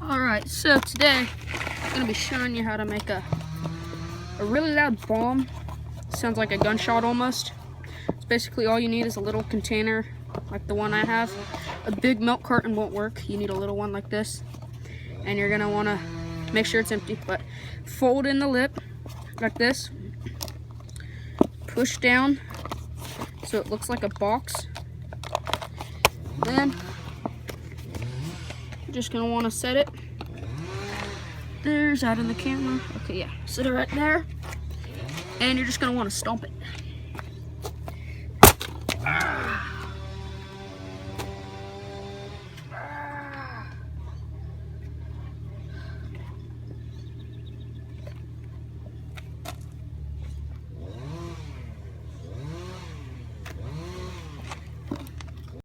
Alright, so today I'm going to be showing you how to make a really loud bomb. Sounds like a gunshot almost. It's basically all you need is a little container like the one I have. A big milk carton won't work. You need a little one like this. And you're going to want to make sure it's empty. But fold in the lip like this. Push down so it looks like a box. Then you're just going to want to set it. There's out in the camera. Okay, yeah. Set it right there. And you're just going to want to stomp it.